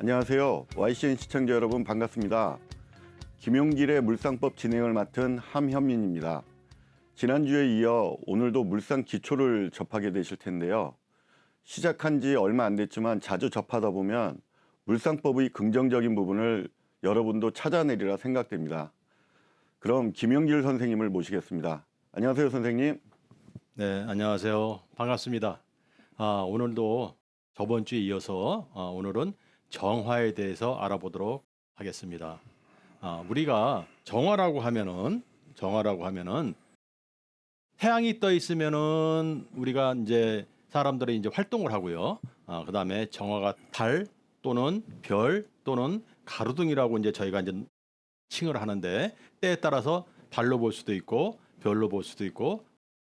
안녕하세요. YCN 시청자 여러분 반갑습니다. 김용길의 물상법 진행을 맡은 함현민입니다. 지난주에 이어 오늘도 물상 기초를 접하게 되실 텐데요. 시작한 지 얼마 안 됐지만 자주 접하다 보면 물상법의 긍정적인 부분을 여러분도 찾아내리라 생각됩니다. 그럼 김용길 선생님을 모시겠습니다. 안녕하세요, 선생님. 네, 안녕하세요. 반갑습니다. 오늘도 저번 주에 이어서 오늘은 정화에 대해서 알아보도록 하겠습니다. 우리가 정화라고 하면은 태양이 떠 있으면은 우리가 이제 사람들이 이제 활동을 하고요. 그다음에 정화가 달 또는 별 또는 가로등이라고 이제 저희가 이제 칭을 하는데 때에 따라서 달로 볼 수도 있고 별로 볼 수도 있고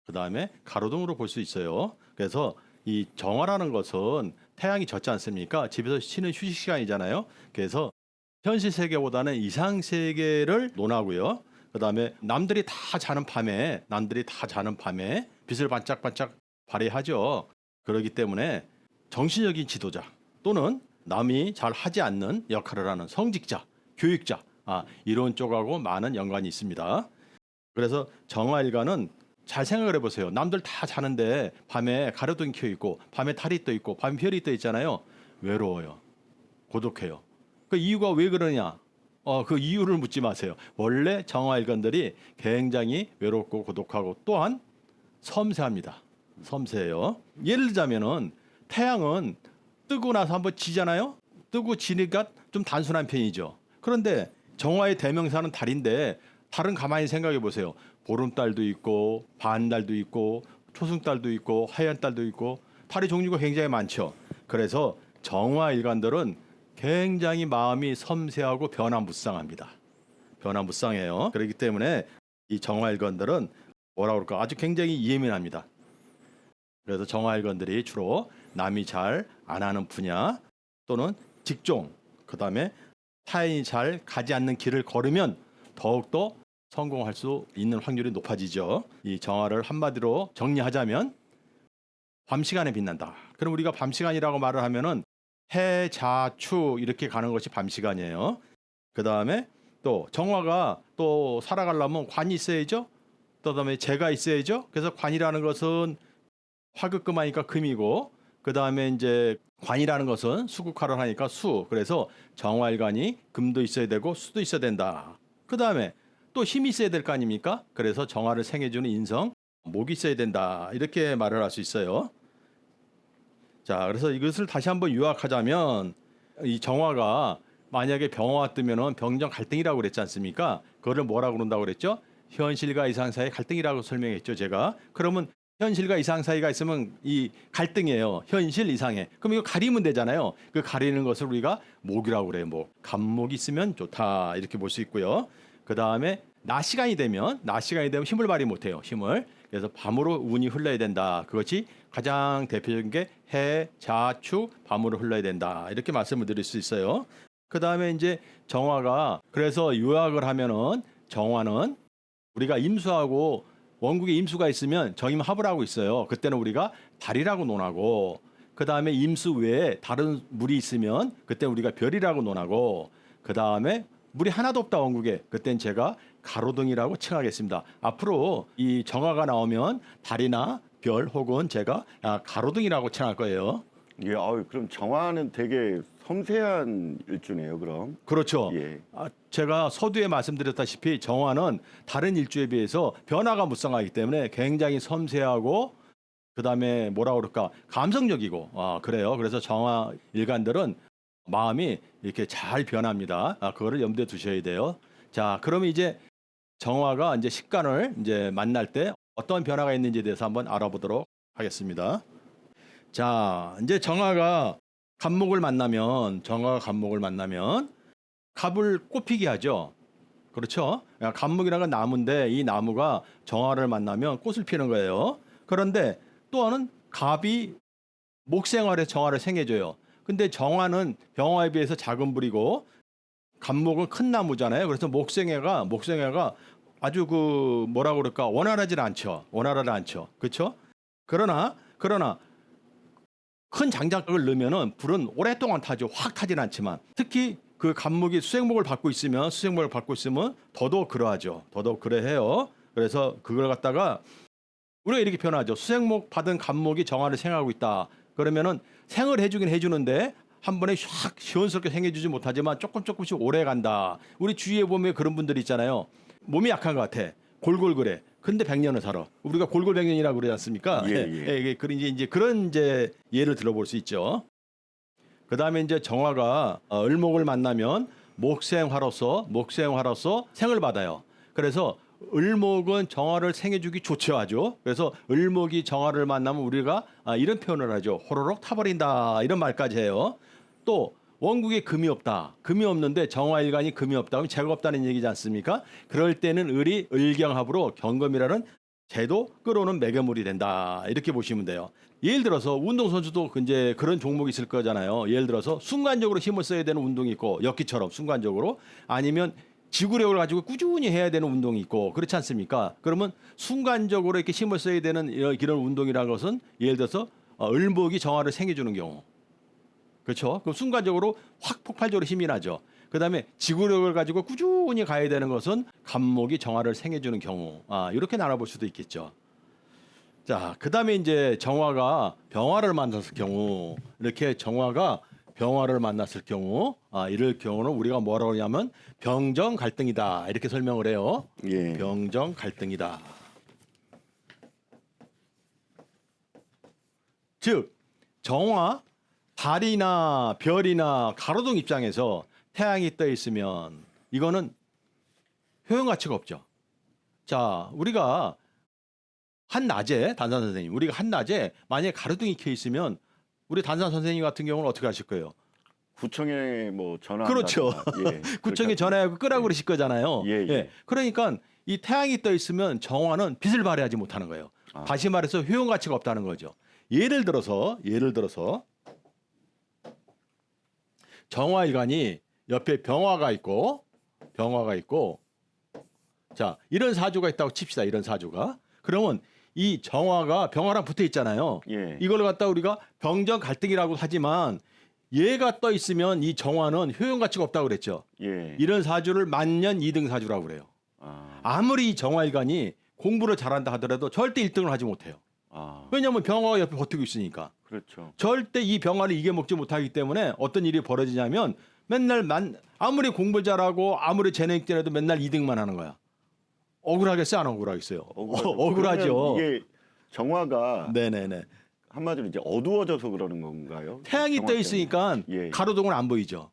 그다음에 가로등으로 볼 수 있어요. 그래서 이 정화라는 것은 태양이 졌지 않습니까? 집에서 쉬는 휴식 시간이잖아요. 그래서 현실 세계보다는 이상 세계를 논하고요. 그다음에 남들이 다 자는 밤에 빛을 반짝반짝 발휘하죠. 그렇기 때문에 정신적인 지도자 또는 남이 잘 하지 않는 역할을 하는 성직자, 교육자 이런 쪽하고 많은 연관이 있습니다. 그래서 정화일관은 잘 생각을 해보세요. 남들 다 자는데 밤에 가로등이 켜 있고 밤에 달이 떠 있고 밤에 별이 떠 있잖아요. 외로워요. 고독해요. 그 이유가 왜 그러냐? 그 이유를 묻지 마세요. 원래 정화일관들이 굉장히 외롭고 고독하고 또한 섬세합니다. 섬세해요. 예를 들자면은 태양은 뜨고 나서 한번 지잖아요. 뜨고 지니까 좀 단순한 편이죠. 그런데 정화의 대명사는 달인데 달은 가만히 생각해 보세요. 보름달도 있고 반달도 있고 초승달도 있고 하얀달도 있고 달의 종류가 굉장히 많죠. 그래서 정화일관들은 굉장히 마음이 섬세하고 변화무쌍합니다. 변화무쌍해요. 그렇기 때문에 이 정화일관들은 뭐라 그럴까 아주 굉장히 예민합니다. 그래서 정화일관들이 주로 남이 잘 안 하는 분야 또는 직종 그다음에 타인이 잘 가지 않는 길을 걸으면 더욱더 성공할 수 있는 확률이 높아지죠. 이 정화를 한마디로 정리하자면 밤 시간에 빛난다. 그럼 우리가 밤 시간이라고 말을 하면은 해, 자, 추 이렇게 가는 것이 밤 시간이에요. 그다음에 또 정화가 또 살아가려면 관이 있어야죠. 또 그다음에 재가 있어야죠. 그래서 관이라는 것은 화급금하니까 금이고 그다음에 이제 관이라는 것은 수국화를 하니까 수. 그래서 정화일관이 금도 있어야 되고 수도 있어야 된다. 그다음에 또 힘이 있어야 될 거 아닙니까? 그래서 정화를 생해주는 인성, 목이 있어야 된다. 이렇게 말을 할 수 있어요. 자, 그래서 이것을 다시 한번 요약하자면 이 정화가 만약에 병화가 뜨면은 병정 갈등이라고 그랬지 않습니까? 그거를 뭐라고 그런다고 그랬죠? 현실과 이상 사이의 갈등이라고 설명했죠, 제가. 그러면 현실과 이상 사이가 있으면 이 갈등이에요. 현실 이상에. 그럼 이거 가리면 되잖아요. 그 가리는 것을 우리가 목이라고 그래요. 목. 간목이 있으면 좋다. 이렇게 볼 수 있고요. 그다음에 낮 시간이 되면 힘을 발휘 못해요. 힘을. 그래서 밤으로 운이 흘러야 된다. 그것이 가장 대표적인 게 해, 자, 추, 밤으로 흘러야 된다. 이렇게 말씀을 드릴 수 있어요. 그다음에 이제 정화가 그래서 요약을 하면은 정화는 우리가 임수하고 원국에 임수가 있으면 정임합을 하고 있어요. 그때는 우리가 달이라고 논하고 그다음에 임수 외에 다른 물이 있으면 그때 우리가 별이라고 논하고 그다음에 물이 하나도 없다 원국에 그땐 제가 가로등이라고 칭하겠습니다. 앞으로 이 정화가 나오면 달이나 별 혹은 제가 가로등이라고 칭할 거예요. 예, 그럼 정화는 되게 섬세한 일주네요, 그럼. 그렇죠. 예. 제가 서두에 말씀드렸다시피 정화는 다른 일주에 비해서 변화가 무쌍하기 때문에 굉장히 섬세하고 그다음에 뭐라 그럴까 감성적이고 그래요. 그래서 정화 일간들은 마음이 이렇게 잘 변합니다. 그거를 염두에 두셔야 돼요. 자, 그러면 이제 정화가 이제 식간을 이제 만날 때 어떤 변화가 있는지에 대해서 한번 알아보도록 하겠습니다. 자, 이제 정화가 간목을 만나면 갑을 꽃피게 하죠. 그렇죠? 간목이라는 건 나무인데 이 나무가 정화를 만나면 꽃을 피는 거예요. 그런데 또 하나는 갑이 목생활에 정화를 생해줘요. 근데 정화는 병화에 비해서 작은 불이고 간목은 큰 나무잖아요. 그래서 목생애가 아주 그 뭐라 그럴까 원활하지 않죠. 그렇죠? 그러나 큰 장작을 넣으면은 불은 오랫동안 타죠. 확 타진 않지만 특히 그 감목이 수생목을 받고 있으면 더더욱 그러하죠. 더더욱 그래해요. 그래서 그걸 갖다가 우리가 이렇게 표현하죠. 수생목 받은 감목이 정화를 생하고 있다. 그러면은 생을 해주긴 해주는데 한 번에 샥 시원스럽게 생해주지 못하지만 조금씩 오래 간다. 우리 주위에 보면 그런 분들이 있잖아요. 몸이 약한 것 같아. 골골 그래. 근데 100년을 살아. 우리가 골골백년이라고 그러지 않습니까? 예. 이제 그런 예를 들어볼 수 있죠. 그다음에 이제 정화가 을목을 만나면 목생화로서 생을 받아요. 그래서 을목은 정화를 생해주기 좋죠, 아주. 그래서 을목이 정화를 만나면 우리가 이런 표현을 하죠. 호로록 타버린다 이런 말까지 해요. 또 원국에 금이 없다. 금이 없는데 정화일간이 금이 없다. 그럼 재가 없다는 얘기지 않습니까? 그럴 때는 을이 을경합으로 경금이라는 재도 끌어오는 매개물이 된다. 이렇게 보시면 돼요. 예를 들어서 운동선수도 이제 그런 종목이 있을 거잖아요. 예를 들어서 순간적으로 힘을 써야 되는 운동이 있고 엽기처럼 순간적으로 아니면 지구력을 가지고 꾸준히 해야 되는 운동이 있고 그렇지 않습니까? 그러면 순간적으로 이렇게 힘을 써야 되는 이런 운동이라는 것은 예를 들어서 을목이 정화를 생해주는 경우. 그렇죠? 그럼 순간적으로 확 폭발적으로 힘이 나죠. 그다음에 지구력을 가지고 꾸준히 가야 되는 것은 간목이 정화를 생해주는 경우. 이렇게 나눠볼 수도 있겠죠. 자, 그다음에 이제 정화가 병화를 만났을 경우, 이렇게 정화가 병화를 만났을 경우, 이럴 경우는 우리가 뭐라고 하냐면 병정 갈등이다 이렇게 설명을 해요. 예. 병정 갈등이다. 즉 정화 달이나 별이나 가로등 입장에서 태양이 떠 있으면 이거는 효용 가치가 없죠. 자, 우리가 한낮에 단산 선생님, 우리가 한낮에 만약에 가로등이 켜 있으면 우리 단산 선생님 같은 경우는 어떻게 하실 거예요? 구청에 뭐 전화. 그렇죠. 구청에 전화하고 끄라고 그러실 거잖아요. 예. 그러니까 이 태양이 떠 있으면 정화는 빛을 발휘하지 못하는 거예요. 다시 말해서 효용 가치가 없다는 거죠. 예를 들어서 정화일간이 옆에 병화가 있고 자, 이런 사주가 있다고 칩시다. 이런 사주가. 그러면 이 정화가 병화랑 붙어 있잖아요. 예. 이걸 갖다 우리가 병정 갈등이라고 하지만 얘가 떠 있으면 이 정화는 효용 가치가 없다고 그랬죠. 예. 이런 사주를 만년 2등 사주라고 그래요. 아무리 이 정화일간이 공부를 잘한다 하더라도 절대 1등을 하지 못해요. 왜냐하면 병화가 옆에 버티고 있으니까. 그렇죠. 절대 이 병화를 이겨먹지 못하기 때문에 어떤 일이 벌어지냐면 맨날 아무리 공부 잘하고 아무리 재능 있더라도 맨날 2등만 하는 거야. 억울하겠어요? 안 억울하겠어요? 억울하죠. 이게 정화가 네네네. 한마디로 이제 어두워져서 그러는 건가요? 태양이 정화 떠 때문에. 있으니까 예. 가로등은 안 보이죠.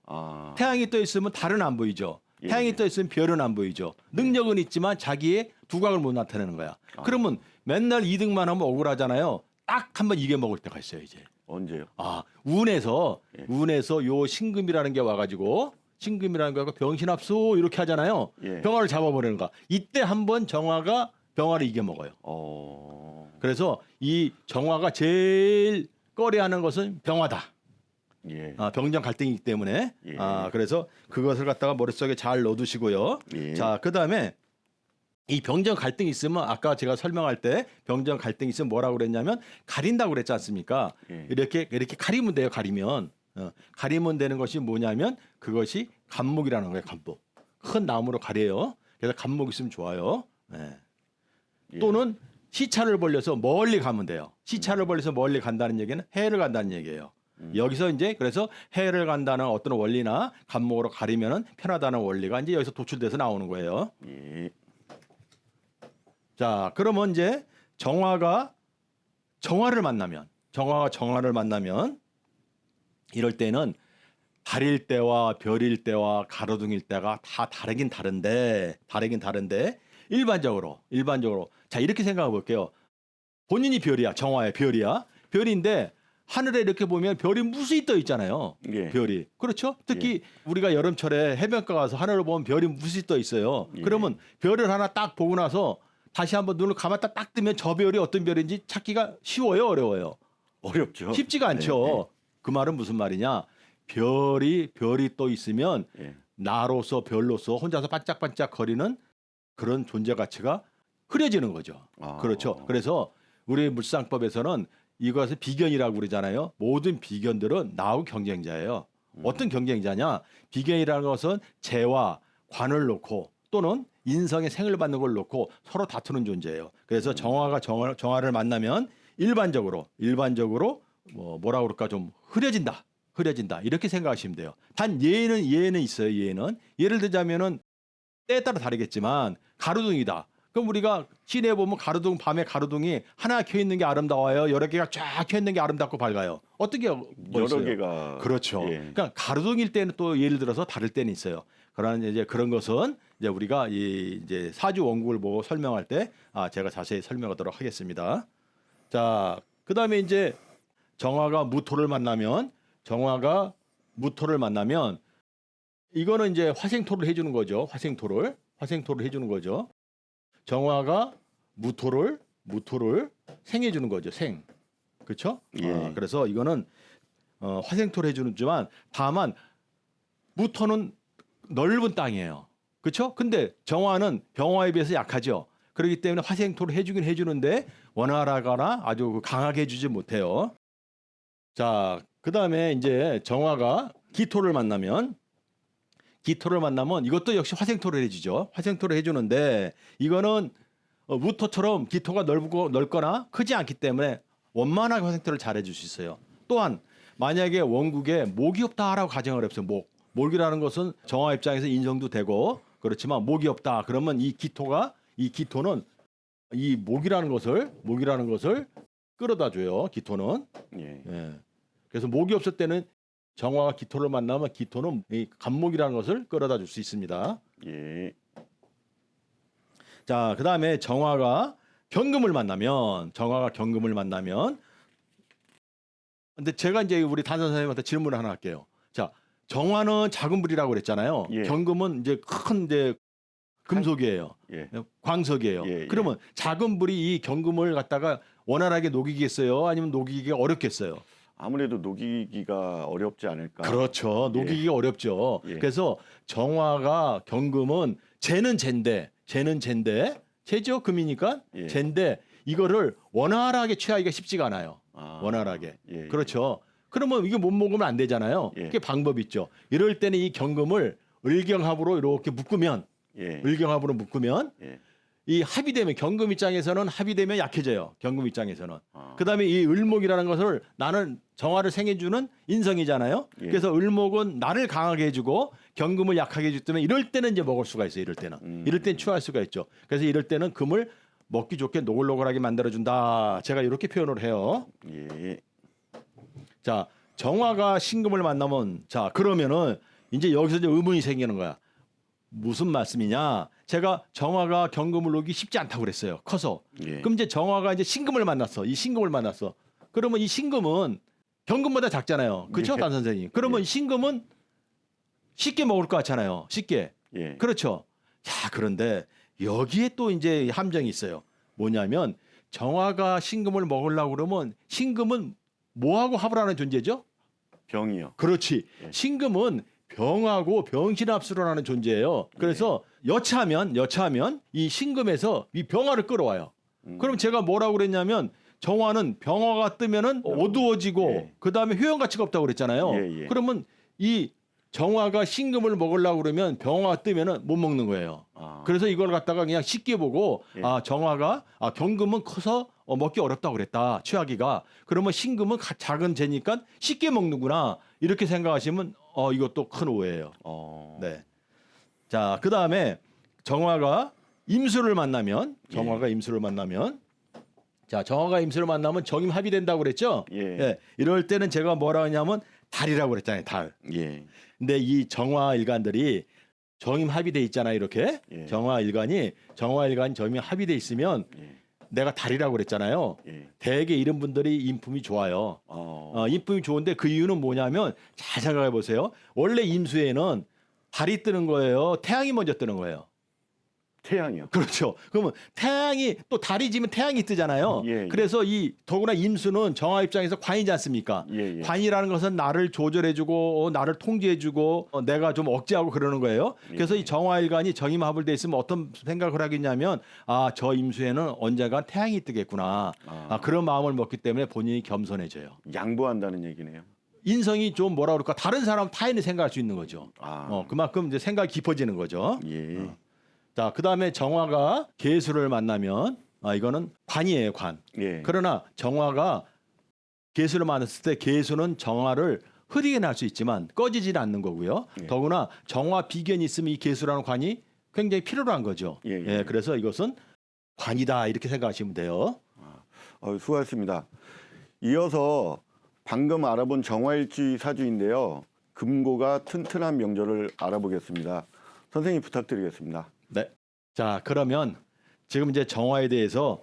태양이 떠 있으면 달은 안 보이죠. 예. 태양이 떠 있으면 별은 안 보이죠. 능력은 있지만 자기의 두각을 못 나타내는 거야. 그러면 맨날 2등만 하면 억울하잖아요. 딱 한 번 이겨먹을 때가 있어요, 이제. 언제요? 운에서 예. 요 신금이라는 게 와가지고 신금이라는 게 병신합수 이렇게 하잖아요. 예. 병화를 잡아버리는 거. 이때 한번 정화가 병화를 이겨먹어요. 그래서 이 정화가 제일 꺼려하는 것은 병화다. 예. 병정 갈등이기 때문에. 예. 그래서 그것을 갖다가 머릿속에 잘 넣어두시고요. 예. 자, 그다음에 이 병정 갈등이 있으면 아까 제가 설명할 때 병정 갈등이 있으면 뭐라고 그랬냐면 가린다고 그랬지 않습니까? 예. 이렇게 가리면 돼요. 가리면 되는 것이 뭐냐면 그것이 간목이라는 거예요. 간목. 큰 나무로 가려요. 그래서 간목 있으면 좋아요. 네. 예. 또는 시차를 벌려서 멀리 가면 돼요. 시차를 벌려서 멀리 간다는 얘기는 해를 간다는 얘기예요. 여기서 이제 그래서 해를 간다는 어떤 원리나 간목으로 가리면은 편하다는 원리가 이제 여기서 도출돼서 나오는 거예요. 예. 자, 그러면 이제 정화가 정화를 만나면 이럴 때는 달일 때와 별일 때와 가로등일 때가 다 다르긴 다른데 일반적으로 자, 이렇게 생각해 볼게요. 본인이 별이야. 정화의 별인데 하늘에 이렇게 보면 별이 무수히 떠 있잖아요. 예. 별이. 그렇죠? 특히 우리가 여름철에 해변가 가서 하늘을 보면 별이 무수히 떠 있어요. 예. 그러면 별을 하나 딱 보고 나서 다시 한번 눈을 감았다 딱 뜨면 저 별이 어떤 별인지 찾기가 쉬워요, 어려워요? 어렵죠. 쉽지가 않죠. 그 말은 무슨 말이냐? 별이 떠 있으면 예. 나로서 별로서 혼자서 반짝반짝 거리는 그런 존재 가치가 흐려지는 거죠. 그렇죠. 그래서 우리 물상법에서는 이것을 비견이라고 그러잖아요. 모든 비견들은 나하고 경쟁자예요. 어떤 경쟁자냐? 비견이라는 것은 재와 관을 놓고 또는 인성의 생을 받는 걸 놓고 서로 다투는 존재예요. 그래서 정화가 정화를 만나면 일반적으로 뭐라 그럴까 좀 흐려진다 이렇게 생각하시면 돼요. 단 예는 있어요. 예를 들자면은 때에 따라 다르겠지만 가로등이다. 그럼 우리가 시내에 보면 밤에 가로등이 하나 켜 있는 게 아름다워요. 여러 개가 쫙 켜 있는 게 아름답고 밝아요. 어떤 게 뭐 여러 있어요? 개가 그렇죠. 예. 그러니까 가로등일 때는 또 예를 들어서 다를 때는 있어요. 그러나 이제 그런 것은 이제 우리가 이제 사주 원국을 보고 설명할 때 제가 자세히 설명하도록 하겠습니다. 자, 그다음에 이제 정화가 무토를 만나면 이거는 이제 화생토를 해주는 거죠. 화생토를 해주는 거죠. 정화가 무토를 생해주는 거죠. 그렇죠? 예. 그래서 이거는 화생토를 해주지만 다만 무토는 넓은 땅이에요. 그렇죠? 근데 정화는 병화에 비해서 약하죠. 그렇기 때문에 화생토를 해주긴 해주는데 원활하거나 아주 강하게 해주지 못해요. 자, 그다음에 이제 정화가 기토를 만나면 이것도 역시 화생토를 해주죠. 화생토를 해주는데 이거는 무토처럼 기토가 넓거나 크지 않기 때문에 원만하게 화생토를 잘 해줄 수 있어요. 또한 만약에 원국에 목이 없다라고 가정을 해보세요. 목이라는 것은 정화 입장에서 인정도 되고 그렇지만 목이 없다. 그러면 이 기토는 이 목이라는 것을 끌어다 줘요. 기토는. 예. 예. 그래서 목이 없을 때는 정화가 기토를 만나면 기토는 이 간목이라는 것을 끌어다 줄 수 있습니다. 예. 자, 그다음에 정화가 경금을 만나면 근데 제가 이제 우리 단선 선생님한테 질문을 하나 할게요. 자, 정화는 작은 불이라고 그랬잖아요. 예. 경금은 이제 큰 금속이에요. 예. 광석이에요. 예. 그러면 작은 불이 이 경금을 갖다가 원활하게 녹이겠어요? 아니면 녹이기가 어렵겠어요? 아무래도 녹이기가 어렵지 않을까. 그렇죠. 녹이기가 어렵죠. 예. 그래서 정화가 경금은 재는 재죠 금이니까 예. 재인데 이거를 원활하게 취하기가 쉽지가 않아요. 원활하게. 예. 그렇죠. 그러면 이거 못 먹으면 안 되잖아요. 예. 그게 방법이 있죠. 이럴 때는 이 경금을 을경합으로 이렇게 묶으면 예. 예. 이 합의되면 경금 입장에서는 합의되면 약해져요. 경금 입장에서는. 아. 그다음에 이 을목이라는 것을 나는 정화를 생해주는 인성이잖아요. 예. 그래서 을목은 나를 강하게 해주고 경금을 약하게 해주기 때문에 이럴 때는 이제 먹을 수가 있어요. 이럴 때는 취할 수가 있죠. 그래서 이럴 때는 금을 먹기 좋게 노글노글하게 만들어준다. 제가 이렇게 표현을 해요. 예. 자, 정화가 신금을 만나면 자 그러면은 이제 여기서 이제 의문이 생기는 거야. 무슨 말씀이냐? 제가 정화가 경금을 놓기 쉽지 않다고 그랬어요. 커서. 예. 그럼 이제 정화가 이제 신금을 만났어. 이 신금을 만났어. 그러면 이 신금은 경금보다 작잖아요. 그렇죠, 예. 단 선생님. 그러면 예. 이 신금은 쉽게 먹을 것 같잖아요. 쉽게. 예. 그렇죠. 자, 그런데 여기에 또 이제 함정이 있어요. 뭐냐면 정화가 신금을 먹으려고 그러면 신금은 뭐하고 합을 하는 존재죠? 병이요. 그렇지. 예. 신금은 병하고 병신합수를 하는 존재예요. 그래서 여차하면 이 신금에서 이 병화를 끌어와요. 그럼 제가 뭐라고 그랬냐면 정화는 병화가 뜨면은 어두워지고 예. 그다음에 효용 가치가 없다고 그랬잖아요. 예, 예. 그러면 이 정화가 신금을 먹으려고 그러면 병화가 뜨면은 못 먹는 거예요. 아. 그래서 이걸 갖다가 그냥 쉽게 보고 예. 정화가 경금은 커서 먹기 어렵다고 그랬다. 취하기가. 그러면 신금은 작은 재니까 쉽게 먹는구나. 이렇게 생각하시면 이것도 큰 오해예요. 네. 자, 그다음에 정화가 임수를 만나면 자, 정화가 임수를 만나면 정임 합의된다고 그랬죠? 예. 이럴 때는 제가 뭐라 하냐면 달이라고 그랬잖아요. 달. 예. 근데 이 정화 일간들이 정임 합의돼 있잖아요. 이렇게. 예. 정화 일간이 정임 합의돼 있으면 예. 내가 달이라고 그랬잖아요. 예. 대개 이런 분들이 인품이 좋아요. 인품이 좋은데 그 이유는 뭐냐면 잘 생각해 보세요. 원래 임수에는 달이 뜨는 거예요. 태양이 먼저 뜨는 거예요. 태양이요. 그렇죠. 그러면 태양이 또 달이 지면 태양이 뜨잖아요. 예. 그래서 이 더구나 임수는 정화 입장에서 관이지 않습니까? 예. 관이라는 것은 나를 조절해주고 나를 통제해주고 내가 좀 억제하고 그러는 거예요. 그래서 이 정화일간이 정임합을 돼 있으면 어떤 생각을 하겠냐면 저 임수에는 언젠가 태양이 뜨겠구나. 그런 마음을 먹기 때문에 본인이 겸손해져요. 양보한다는 얘기네요. 인성이 좀 뭐라 그럴까 다른 사람 타인을 생각할 수 있는 거죠. 그만큼 이제 생각이 깊어지는 거죠. 예. 자, 그다음에 정화가 계수를 만나면 이거는 관이에요, 관. 예. 그러나 정화가 계수를 만났을 때 계수는 정화를 흐리게 날 수 있지만 꺼지지는 않는 거고요. 예. 더구나 정화 비견이 있으면 이 계수라는 관이 굉장히 필요한 거죠. 예. 그래서 이것은 관이다 이렇게 생각하시면 돼요. 수고하셨습니다. 이어서 방금 알아본 정화일주의 사주인데요. 금고가 튼튼한 명절을 알아보겠습니다. 선생님 부탁드리겠습니다. 네. 자, 그러면 지금 이제 정화에 대해서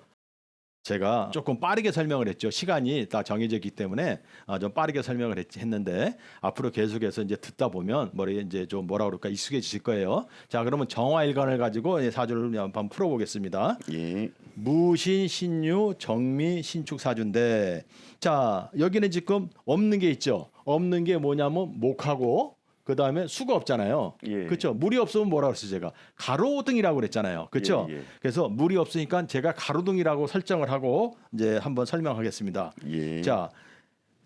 제가 조금 빠르게 설명을 했죠. 시간이 다 정해져 있기 때문에 좀 빠르게 설명을 했는데 앞으로 계속해서 이제 듣다 보면 머리에 이제 좀 뭐라 그럴까 익숙해지실 거예요. 자, 그러면 정화일간을 가지고 사주를 한번 풀어보겠습니다. 예. 무신, 신유, 정미, 신축 사주인데 자, 여기는 지금 없는 게 있죠. 없는 게 뭐냐면 목하고 그다음에 수가 없잖아요. 예. 그렇죠. 물이 없으면 뭐라고 했어요, 제가? 가로등이라고 그랬잖아요. 그렇죠? 예. 그래서 물이 없으니까 제가 가로등이라고 설정을 하고 이제 한번 설명하겠습니다. 예. 자,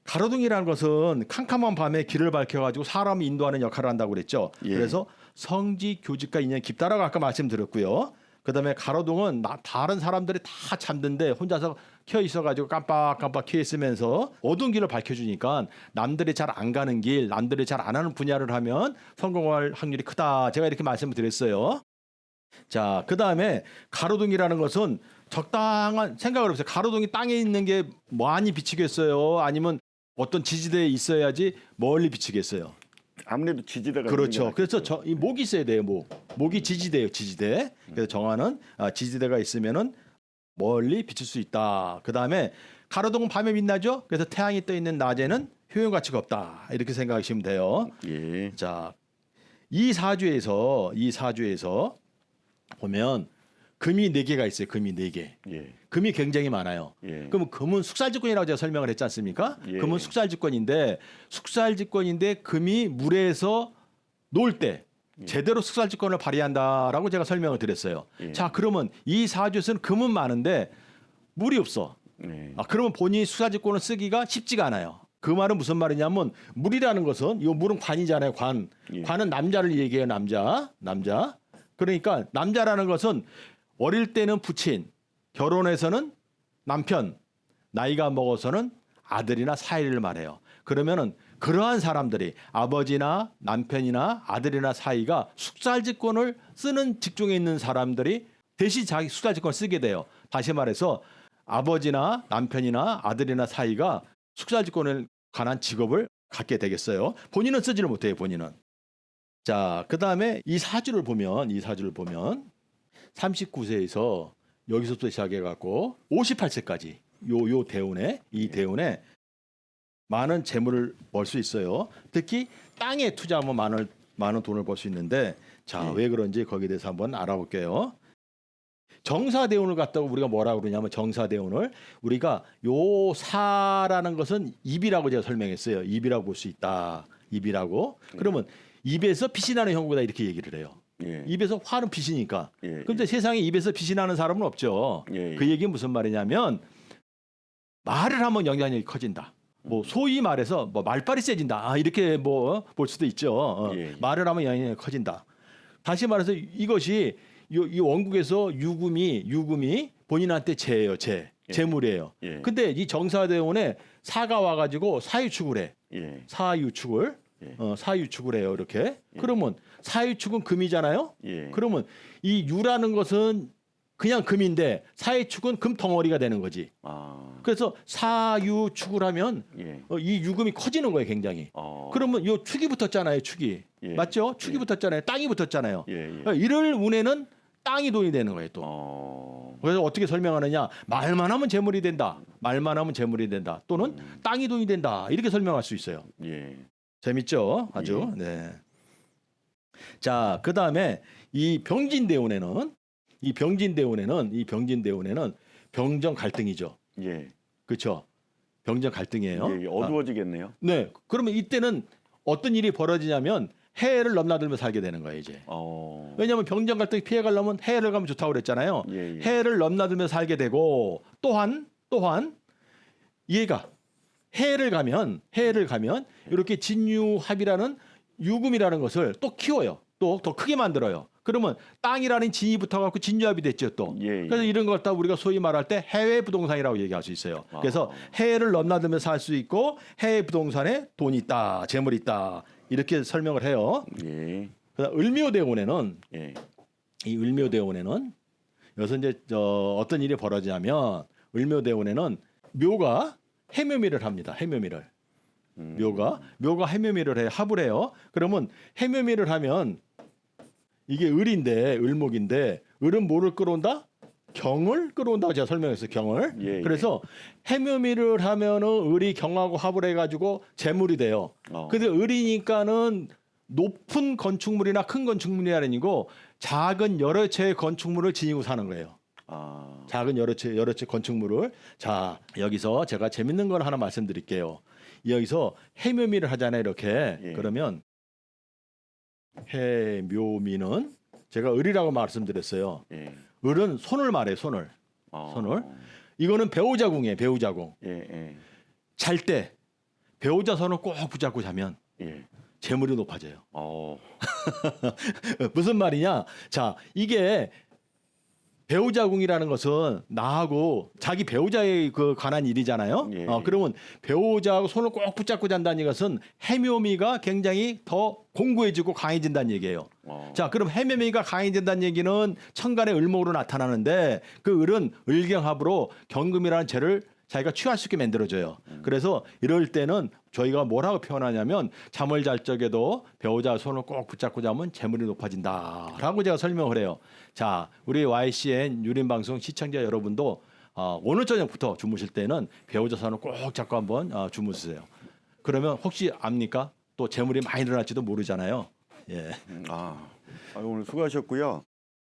가로등이라는 것은 캄캄한 밤에 길을 밝혀 가지고 사람을 인도하는 역할을 한다고 그랬죠. 예. 그래서 성지 교직과 인연이 깊다라고 아까 말씀드렸고요. 그다음에 가로등은 다른 사람들이 다 잠든데 혼자서 켜 있어가지고 깜빡깜빡 켜 있으면서 어두운 길을 밝혀주니까 남들이 잘 안 가는 길, 남들이 잘 안 하는 분야를 하면 성공할 확률이 크다. 제가 이렇게 말씀을 드렸어요. 자, 그다음에 가로등이라는 것은 적당한 생각을 해보세요. 가로등이 땅에 있는 게 많이 비치겠어요? 아니면 어떤 지지대에 있어야지 멀리 비치겠어요? 아무래도 지지대가 그렇죠. 그래서 이 목이 있어야 돼요. 목이 지지대예요. 지지대. 그래서 정화는 지지대가 있으면은 멀리 비칠 수 있다. 그 다음에 가로등은 밤에 빛나죠. 그래서 태양이 떠 있는 낮에는 효용 가치가 없다. 이렇게 생각하시면 돼요. 예. 자, 이 사주에서 보면 금이 4개가 있어요. 금이 4개. 예. 금이 굉장히 많아요. 예. 그러면 금은 숙살직권이라고 제가 설명을 했지 않습니까? 예. 금은 숙살직권인데 금이 물에서 놀 때 제대로 숙살직권을 발휘한다라고 제가 설명을 드렸어요. 예. 자, 그러면 이 사주에서는 금은 많은데 물이 없어. 네. 그러면 본인이 숙살직권을 쓰기가 쉽지가 않아요. 그 말은 무슨 말이냐면 물이라는 것은 이 물은 관이잖아요. 관. 예. 관은 남자를 얘기해요. 남자. 그러니까 남자라는 것은 어릴 때는 부친, 결혼해서는 남편, 나이가 먹어서는 아들이나 사이를 말해요. 그러면은 그러한 사람들이 아버지나 남편이나 아들이나 사이가 숙살직권을 쓰는 직종에 있는 사람들이 대신 자기 숙살직권을 쓰게 돼요. 다시 말해서 아버지나 남편이나 아들이나 사이가 숙살직권에 관한 직업을 갖게 되겠어요. 본인은 쓰지를 못해요. 본인은. 자, 그다음에 이 사주를 보면 39세에서 여기서부터 시작해 갖고 58세까지 요 대운에 대운에 많은 재물을 벌 수 있어요. 특히 땅에 투자하면 많은 돈을 벌 수 있는데 자, 왜 그런지 거기에 대해서 한번 알아볼게요. 정사대운을 갖다가 우리가 뭐라고 그러냐면 정사대운을 우리가 요 사라는 것은 입이라고 제가 설명했어요. 입이라고 볼 수 있다. 입이라고. 그러면 입에서 빛이 나는 형국이다 이렇게 얘기를 해요. 예. 입에서 화는 빛이니까. 예. 그런데 세상에 입에서 빛이 나는 사람은 없죠. 예. 그 얘기는 무슨 말이냐면 말을 하면 영향력이 커진다. 뭐 소위 말해서 뭐 말빨이 세진다. 이렇게 뭐 볼 수도 있죠. 예. 말을 하면 영향력이 커진다. 다시 말해서 이것이 이 원국에서 유금이 본인한테 재예요. 재물이에요. 예. 근데 이 정사대운에 사가 와가지고 사유축을 해. 예. 사유축을 해요. 이렇게. 그러면 사유축은 금이잖아요. 예. 그러면 이 유라는 것은 그냥 금인데 사유축은 금 덩어리가 되는 거지. 그래서 사유축을 하면 예. 이 유금이 커지는 거예요, 굉장히. 그러면 요 축이 붙었잖아요, 축이. 예. 맞죠? 축이 붙었잖아요. 땅이 붙었잖아요. 예. 이럴 운에는 땅이 돈이 되는 거예요, 또. 그래서 어떻게 설명하느냐? 말만 하면 재물이 된다. 또는 땅이 돈이 된다. 이렇게 설명할 수 있어요. 예. 재밌죠? 아주. 네. 자, 그다음에 이 병진대운에는 이 병진대운에는 병정 갈등이죠. 예. 그렇죠? 병정 갈등이에요. 예, 어두워지겠네요. 네. 그러면 이때는 어떤 일이 벌어지냐면 해를 넘나들며 살게 되는 거예요, 이제. 왜냐하면 병정 갈등 피해 가려면 해를 가면 좋다고 그랬잖아요. 예, 예. 해를 넘나들며 살게 되고 또한 얘가 해를 가면 이렇게 진유합이라는 유금이라는 것을 또 키워요. 또 더 크게 만들어요. 그러면 땅이라는 진이 붙어갖고 진유합이 됐죠 또. 예, 예. 그래서 이런 걸 다 우리가 소위 말할 때 해외 부동산이라고 얘기할 수 있어요. 그래서 해를 넘나들며 살 수 있고 해외 부동산에 돈이 있다, 재물이 있다 이렇게 설명을 해요. 예. 그다음 을묘대운에는 예. 이 을묘대운에는 여기서 이제 어떤 일이 벌어지냐면 을묘대운에는 묘가 해묘미를 합니다. 해묘미를. 묘가 해묘미를 해요. 합을 해요. 그러면 해묘미를 하면 이게 을인데 을목인데 을은 뭐를 끌어온다? 경을 끌어온다고 제가 설명했어요. 경을. 예, 예. 그래서 해묘미를 하면은 을이 경하고 합을 해가지고 재물이 돼요. 근데 을이니까는 높은 건축물이나 큰 건축물이 아니고 작은 여러 채의 건축물을 지니고 사는 거예요. 작은 여러 채 건축물을. 자, 여기서 제가 재밌는 걸 하나 말씀드릴게요. 여기서 해묘미를 하잖아요, 이렇게. 예. 그러면 해묘미는 제가 을이라고 말씀드렸어요. 예. 을은 손을 말해요, 손을. 손을. 이거는 배우자궁이에요, 배우자궁. 예, 예. 잘 때 배우자 손을 꼭 붙잡고 자면 예. 재물이 높아져요. 무슨 말이냐? 자, 이게 배우자궁이라는 것은 나하고 자기 배우자에 관한 일이잖아요. 예. 그러면 배우자하고 손을 꼭 붙잡고 잔다는 것은 해묘미가 굉장히 더 공고해지고 강해진다는 얘기예요. 자, 그럼 해묘미가 강해진다는 얘기는 천간의 을목으로 나타나는데 그 을은 을경합으로 경금이라는 재를 자기가 취할 수 있게 만들어줘요. 그래서 이럴 때는 저희가 뭐라고 표현하냐면 잠을 잘 적에도 배우자 손을 꼭 붙잡고 자면 재물이 높아진다라고 제가 설명을 해요. 자, 우리 YCN 유림방송 시청자 여러분도 오늘 저녁부터 주무실 때는 배우자 손을 꼭 잡고 한번 주무세요. 그러면 혹시 압니까? 또 재물이 많이 일어날지도 모르잖아요. 예. 오늘 수고하셨고요.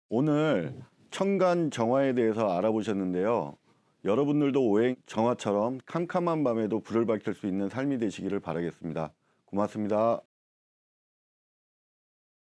오늘 천간 정화에 대해서 알아보셨는데요. 여러분들도 오행 정화처럼 캄캄한 밤에도 불을 밝힐 수 있는 삶이 되시기를 바라겠습니다. 고맙습니다.